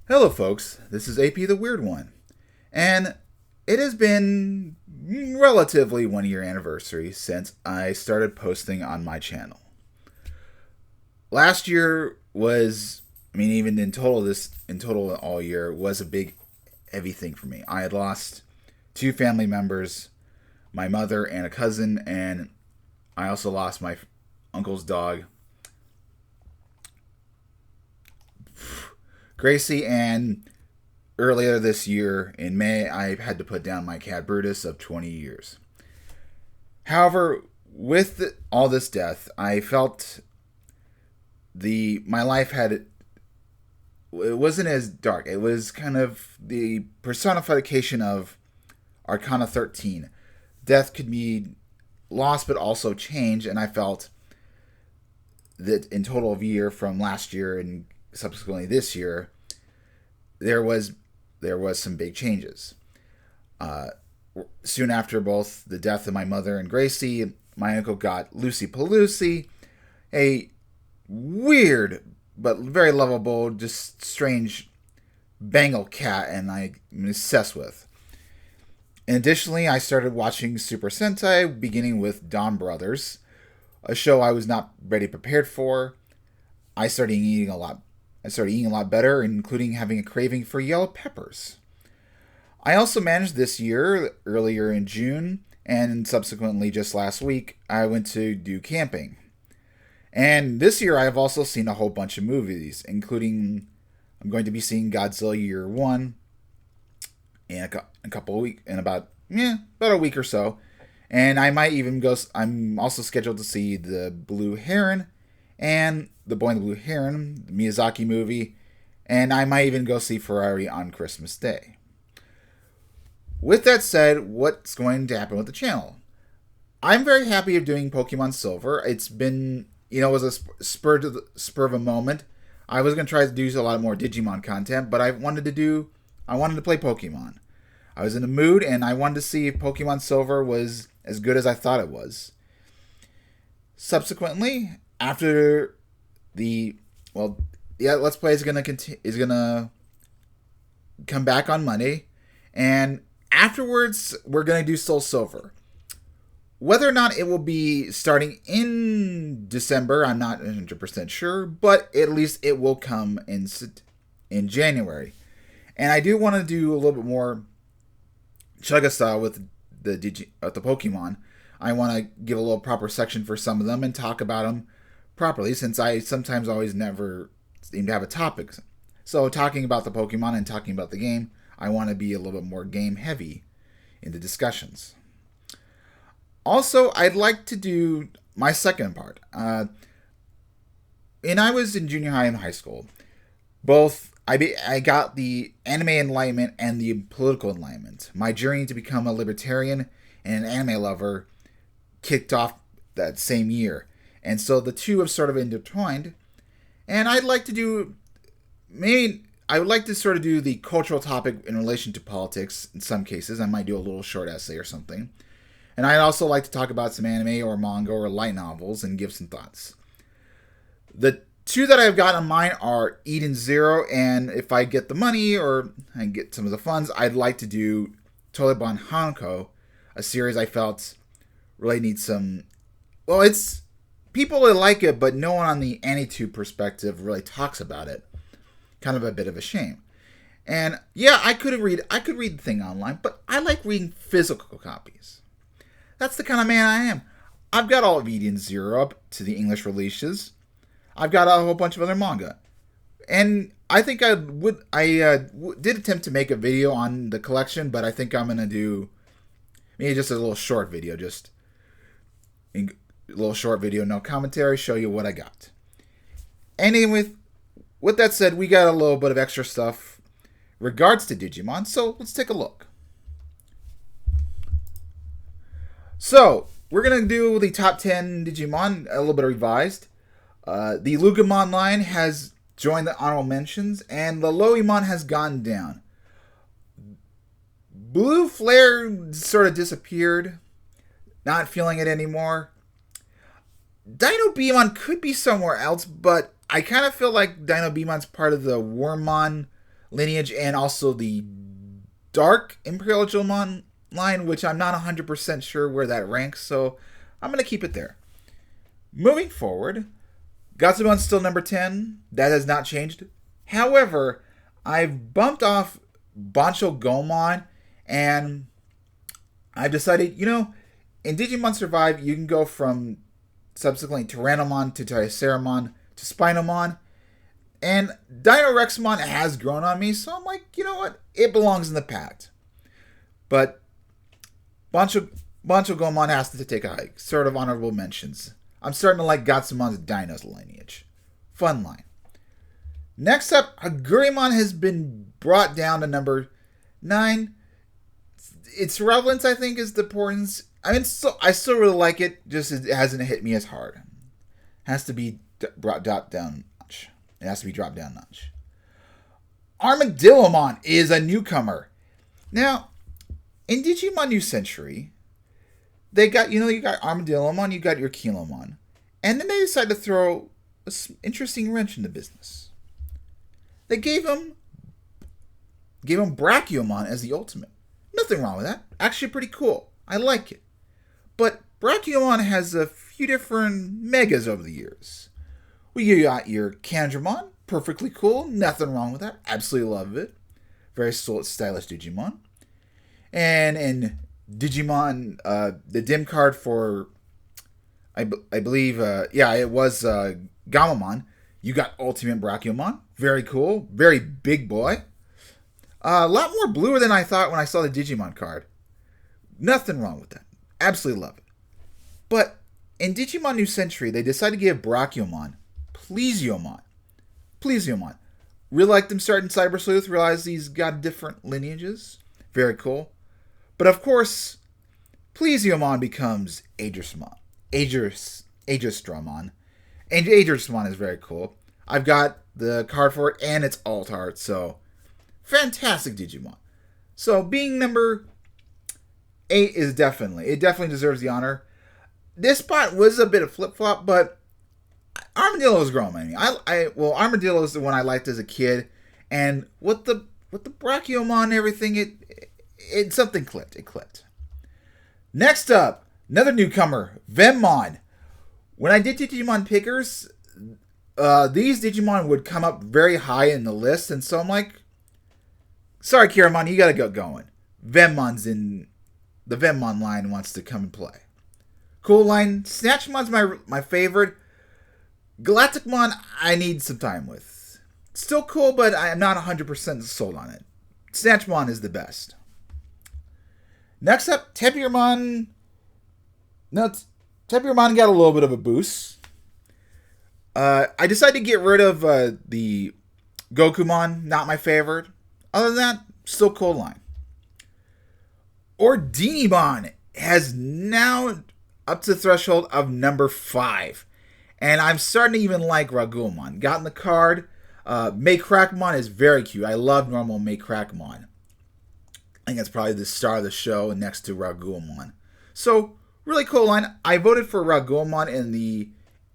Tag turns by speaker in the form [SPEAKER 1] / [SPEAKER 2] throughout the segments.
[SPEAKER 1] Hello, folks. This is AP the Weird One, and it has been relatively 1 year anniversary since I started posting on my channel. Last year was, even in total all year was a big, heavy thing for me. I had lost two family members, my mother and a cousin, and I also lost my uncle's dog, Gracie, and earlier this year, in May, I had to put down my cat Brutus of 20 years. However, with all this death, I felt my life had it wasn't as dark. It was kind of the personification of Arcana 13. Death could be loss, but also change, and I felt that in total of year from last year and subsequently this year, there was some big changes. Uh, Soon after both the death of my mother and Gracie, my uncle got Lucy Pelusi, a weird but very lovable, just strange Bengal cat, and I'm obsessed with. And additionally, I started watching Super Sentai, beginning with Dawn Brothers, a show I was not ready prepared for. I started eating a lot. I started eating a lot better, including having a craving for yellow peppers. I also managed this year, earlier in June, and subsequently just last week, I went to do camping. And this year I have also seen a whole bunch of movies, including I'm going to be seeing Godzilla Year One in a couple of weeks, in about a week or so, and I might even go. I'm also scheduled to see the Blue Heron and the Boy and the Blue Heron, the Miyazaki movie, and I might even go see Ferrari on Christmas Day. With that said, what's going to happen with the channel? I'm very happy of doing Pokemon Silver. It's been, it was a spur of a moment. I was going to try to do a lot more Digimon content, but I wanted to play Pokemon. I was in the mood, and I wanted to see if Pokemon Silver was as good as I thought it was. Subsequently, after Let's Play is gonna come back on Monday, and afterwards we're gonna do Soul Silver. Whether or not it will be starting in December, I'm not 100% sure, but at least it will come in January. And I do want to do a little bit more Chugga style with the Pokemon. I want to give a little proper section for some of them and talk about them properly, since I sometimes always never seem to have a topic. So talking about the Pokemon and talking about the game, I want to be a little bit more game heavy in the discussions. Also, I'd like to do my second part. When I was in junior high and high school, I got the anime enlightenment and the political enlightenment. My journey to become a libertarian and an anime lover kicked off that same year. And so the two have sort of intertwined. And I would like to sort of do the cultural topic in relation to politics in some cases. I might do a little short essay or something. And I'd also like to talk about some anime or manga or light novels and give some thoughts. The two that I've got on mine are Eden Zero, and if I get the money or I get some of the funds, I'd like to do Toiletbon Hanko, a series I felt really needs some... Well, it's... People really like it, but no one on the AniTube perspective really talks about it. Kind of a bit of a shame. And yeah, I could read the thing online, but I like reading physical copies. That's the kind of man I am. I've got all of Eden Zero up to the English releases. I've got a whole bunch of other manga. And I think I did attempt to make a video on the collection, but I think I'm going to do maybe just a little short video, no commentary, show you what I got. Anyway, with that said, we got a little bit of extra stuff regards to Digimon, so let's take a look. So, we're going to do the top 10 Digimon, a little bit revised. The Lugimon line has joined the honorable mentions, and the Loimon has gone down. Blue Flare sort of disappeared. Not feeling it anymore. Dino Beamon could be somewhere else, but I kind of feel like Dino Beamon's part of the Wormmon lineage, and also the Dark Imperial Digimon line, which I'm not 100% sure where that ranks, so I'm going to keep it there. Moving forward, Gotsumon's still number 10. That has not changed. However, I've bumped off Bancho Gomon, and I've decided, in Digimon Survive, you can go from subsequently Tyrannomon to Triceramon to Spinomon. And Dino-Rexmon has grown on me, so I'm like, you know what? It belongs in the pact. But Bancho Gomon has to take a hike. Sort of honorable mentions. I'm starting to like Gatsumon's Dino's lineage. Fun line. Next up, Hagurimon has been brought down to number 9. Its relevance, I think, is the importance. I still really like it, just it hasn't hit me as hard. It has to be dropped down a notch. Armadillomon is a newcomer. Now, in Digimon New Century, they got, you got Armadillomon, you got your Kilomon. And then they decided to throw an interesting wrench in the business. They gave him Brachiomon as the ultimate. Nothing wrong with that. Actually pretty cool. I like it. But Brachiomon has a few different megas over the years. You got your Kanjamon. Perfectly cool. Nothing wrong with that. Absolutely love it. Very stylish Digimon. And in Digimon, the dim card for, I believe, it was Gamamon. You got Ultimate Brachiomon. Very cool. Very big boy. A lot more bluer than I thought when I saw the Digimon card. Nothing wrong with that. Absolutely love it. But in Digimon New Century, they decided to give Brachiomon Plesiomon. Really like them starting Cyber Sleuth. Realize he's got different lineages. Very cool. But of course, Plesiomon becomes Aegismon. Aegistromon. And Aegistromon is very cool. I've got the card for it and it's alt art, so fantastic Digimon. So being number 8 is definitely deserves the honor. This spot was a bit of flip-flop, but Armadillo is growing on me. Armadillo is the one I liked as a kid, and with the Brachiomon and everything, it something clicked. It clicked. Next up, another newcomer, Venmon. When I did Digimon Pickers, these Digimon would come up very high in the list, and so I'm like, sorry, Kiramon, you gotta get going. Venmon's in the Venmon line wants to come and play. Cool line. Snatchmon's my favorite. Galacticmon, I need some time with. Still cool, but I'm not 100% sold on it. Snatchmon is the best. Next up, Tepiormon. Tepiormon got a little bit of a boost. I decided to get rid of the Gokumon, not my favorite. Other than that, still cool line. Ordinimon has now up to the threshold of number 5. And I'm starting to even like Ragulmon. Got in the card. Maycrackmon is very cute. I love normal Maycrackmon. I think that's probably the star of the show next to Ragulmon. So, really cool line. I voted for Ragulmon in the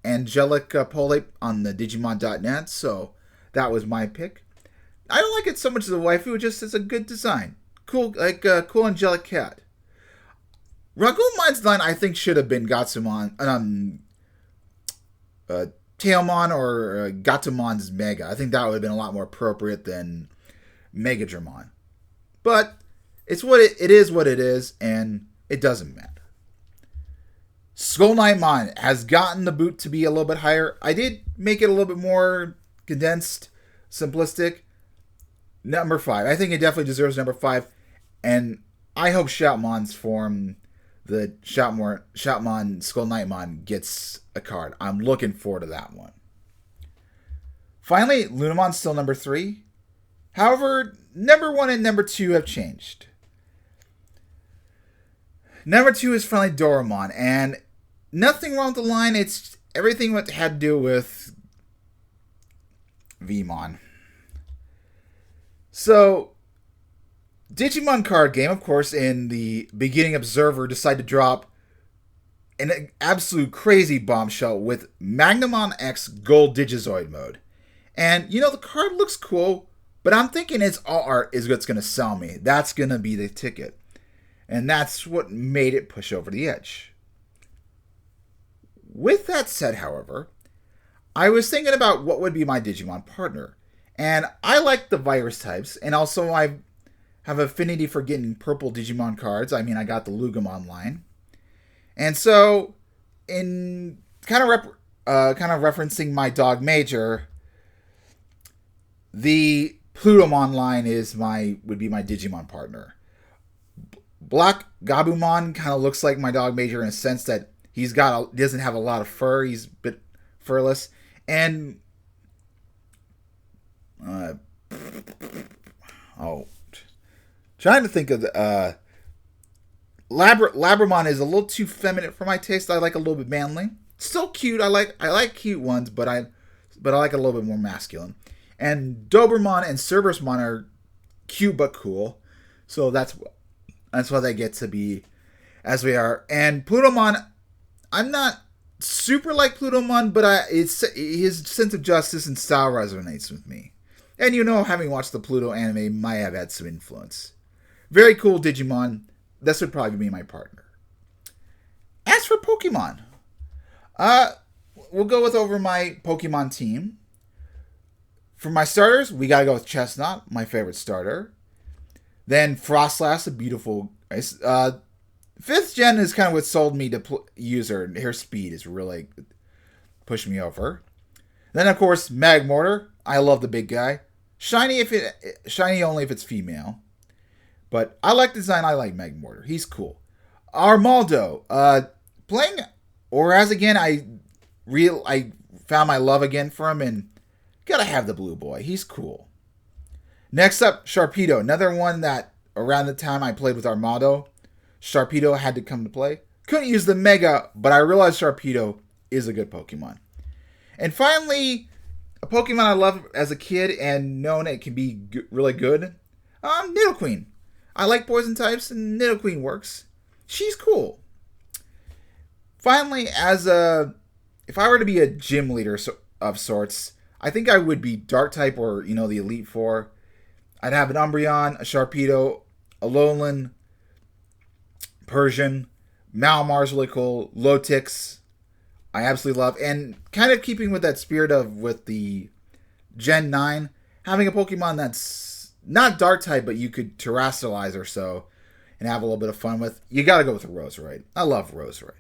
[SPEAKER 1] Angelic poll on the Digimon.net, so that was my pick. I don't like it so much as a waifu, just as a good design. Cool, like a cool angelic cat. Ragulmon's line I think should have been Gatsumon, Tailmon or Gatumon's Mega. I think that would have been a lot more appropriate than Megadramon. But it's it is what it is, and it doesn't matter. Skull Knightmon has gotten the boot to be a little bit higher. I did make it a little bit more condensed, simplistic. Number 5. I think it definitely deserves number 5. And I hope Shoutmon's form, the Shoutmon Skull Knightmon, gets a card. I'm looking forward to that one. Finally, Lunamon's still number 3. However, number 1 and number 2 have changed. Number 2 is finally Doremon, and nothing wrong with the line. It's everything what had to do with Vmon. So, Digimon card game, of course, in the beginning Observer decided to drop an absolute crazy bombshell with Magnamon X Gold Digizoid mode. And, the card looks cool, But I'm thinking it's all art is what's going to sell me. That's going to be the ticket. And that's what made it push over the edge. With that said, however, I was thinking about what would be my Digimon partner. And I like the virus types, and also I have affinity for getting purple Digimon cards. I mean, I got the Lugumon line. And so, in kind of referencing my dog Major, the Plutomon line would be my Digimon partner. Black Gabumon kind of looks like my dog Major in a sense that doesn't have a lot of fur. He's a bit furless. And trying to think of the Labramon is a little too feminine for my taste. I like a little bit manly. Still cute. I like cute ones, but I like a little bit more masculine. And Dobermon and Cerberusmon are cute but cool. So that's why they get to be as we are. And Plutomon, I'm not super like Plutomon, but his sense of justice and style resonates with me. And having watched the Pluto anime might have had some influence. Very cool Digimon. This would probably be my partner. As for Pokemon, we'll go over my Pokemon team. For my starters, we gotta go with Chestnut, my favorite starter. Then Frostlass, a beautiful. 5th gen is kind of what sold me to use her. Her speed is really pushed me over. Then of course Magmortar. I love the big guy. Shiny only if it's female. But I like the design. I like Magmortar. He's cool. Armaldo. Playing Oraz again. I found my love again for him, and gotta have the blue boy. He's cool. Next up, Sharpedo. Another one that around the time I played with Armaldo, Sharpedo had to come to play. Couldn't use the Mega, but I realized Sharpedo is a good Pokemon. And finally, a Pokemon I loved as a kid and known it can be really good. Nidoqueen. I like poison types, and Nidoqueen works. She's cool. Finally, if I were to be a gym leader of sorts, I think I would be Dark type or the Elite Four. I'd have an Umbreon, a Sharpedo, a Alolan, Persian, Malmar's really cool, Lotix, I absolutely love, and kind of keeping with that spirit with the Gen 9, having a Pokemon that's not Dark type, but you could terrestrialize or so, and have a little bit of fun with. You gotta go with Roserade. I love Roserade.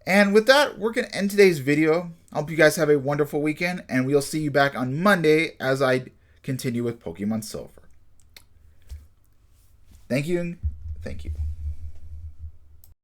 [SPEAKER 1] And with that, we're gonna end today's video. I hope you guys have a wonderful weekend, and we'll see you back on Monday as I continue with Pokemon Silver. Thank you.